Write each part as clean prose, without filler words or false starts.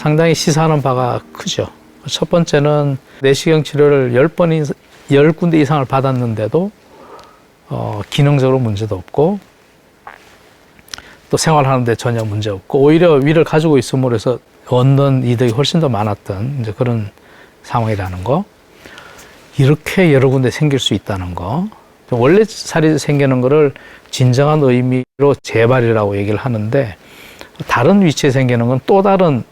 상당히 시사하는 바가 크죠. 첫 번째는 내시경 치료를 10군데 이상을 받았는데도 기능적으로 문제도 없고 또 생활하는데 전혀 문제 없고 오히려 위를 가지고 있음으로 해서 얻는 이득이 훨씬 더 많았던 이제 그런 상황이라는 거. 이렇게 여러 군데 생길 수 있다는 거. 원래 살이 생기는 거를 진정한 의미로 재발이라고 얘기를 하는데 다른 위치에 생기는 건 또 다른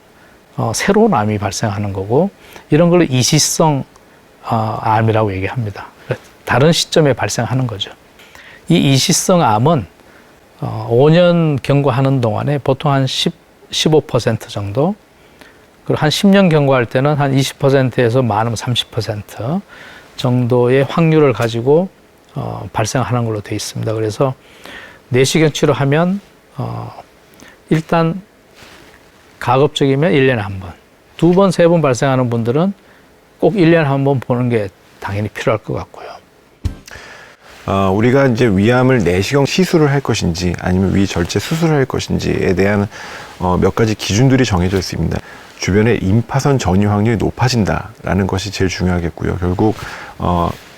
새로운 암이 발생하는 거고 이런 걸 이시성 암이라고 얘기합니다. 다른 시점에 발생하는 거죠. 이 이시성 암은 5년 경과하는 동안에 보통 한 15% 정도, 그리고 한 10년 경과할 때는 한 20%에서 많으면 30% 정도의 확률을 가지고 발생하는 걸로 되어 있습니다. 그래서 내시경 치료하면 일단 가급적이면 1년에 한 번, 2번, 3번 발생하는 분들은 꼭 1년에 한 번 보는 게 당연히 필요할 것 같고요. 우리가 이제 위암을 내시경 시술을 할 것인지 아니면 위절제 수술을 할 것인지에 대한 몇 가지 기준들이 정해져 있습니다. 주변에 임파선 전이 확률이 높아진다라는 것이 제일 중요하겠고요. 결국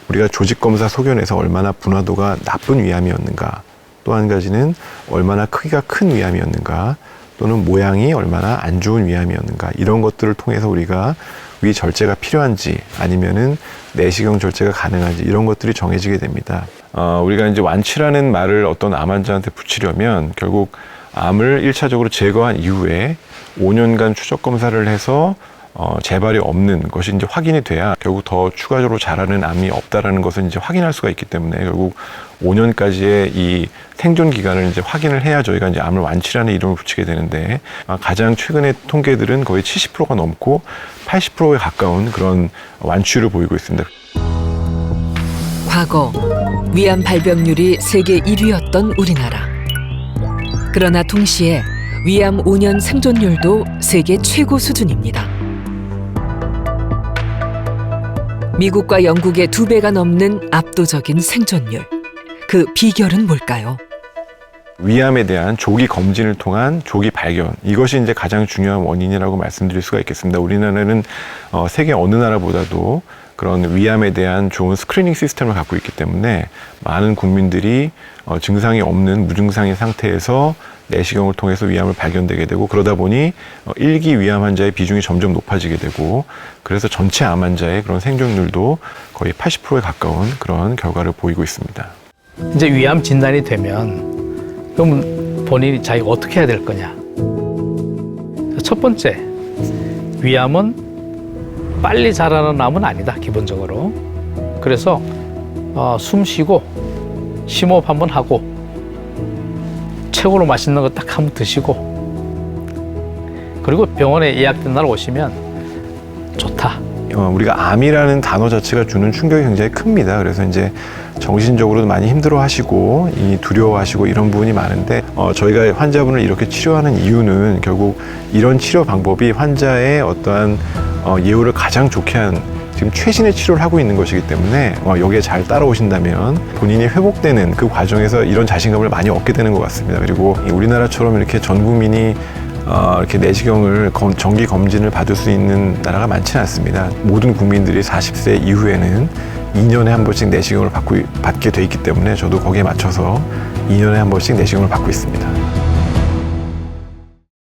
우리가 조직검사 소견에서 얼마나 분화도가 나쁜 위암이었는가, 또 한 가지는 얼마나 크기가 큰 위암이었는가, 또는 모양이 얼마나 안 좋은 위암이었는가, 이런 것들을 통해서 우리가 위 절제가 필요한지 아니면은 내시경 절제가 가능한지 이런 것들이 정해지게 됩니다. 우리가 이제 완치라는 말을 어떤 암 환자한테 붙이려면 결국 암을 1차적으로 제거한 이후에 5년간 추적 검사를 해서 재발이 없는 것이 이제 확인이 돼야 결국 더 추가적으로 자라는 암이 없다라는 것을 이제 확인할 수가 있기 때문에 결국 5년까지의 이 생존 기간을 이제 확인을 해야 저희가 이제 암을 완치라는 이름을 붙이게 되는데 가장 최근의 통계들은 거의 70%가 넘고 80%에 가까운 그런 완치율을 보이고 있습니다. 과거 위암 발병률이 세계 1위였던 우리나라. 그러나 동시에 위암 5년 생존율도 세계 최고 수준입니다. 미국과 영국의 2배가 넘는 압도적인 생존율. 그 비결은 뭘까요? 위암에 대한 조기 검진을 통한 조기 발견, 이것이 이제 가장 중요한 원인이라고 말씀드릴 수가 있겠습니다. 우리나라는 세계 어느 나라보다도 그런 위암에 대한 좋은 스크리닝 시스템을 갖고 있기 때문에 많은 국민들이 증상이 없는 무증상의 상태에서 내시경을 통해서 위암을 발견되게 되고, 그러다 보니 1기 위암 환자의 비중이 점점 높아지게 되고, 그래서 전체 암 환자의 그런 생존율도 거의 80%에 가까운 그런 결과를 보이고 있습니다. 이제 위암 진단이 되면 그럼 본인이 자기가 어떻게 해야 될 거냐. 첫 번째, 위암은 빨리 자라는 암은 아니다, 기본적으로. 그래서 숨 쉬고 심호흡 한번 하고 최고로 맛있는 거 딱 한번 드시고, 그리고 병원에 예약된 날 오시면 좋다. 우리가 암이라는 단어 자체가 주는 충격이 굉장히 큽니다. 그래서 이제 정신적으로도 많이 힘들어하시고 두려워하시고 이런 부분이 많은데, 저희가 환자분을 이렇게 치료하는 이유는 결국 이런 치료 방법이 환자의 어떠한 예후를 가장 좋게 한 지금 최신의 치료를 하고 있는 것이기 때문에 여기에 잘 따라오신다면 본인이 회복되는 그 과정에서 이런 자신감을 많이 얻게 되는 것 같습니다. 그리고 우리나라처럼 이렇게 전 국민이 이렇게 내시경을 정기 검진을 받을 수 있는 나라가 많지는 않습니다. 모든 국민들이 40세 이후에는 2년에 한 번씩 내시경을 받게 돼 있기 때문에 저도 거기에 맞춰서 2년에 한 번씩 내시경을 받고 있습니다.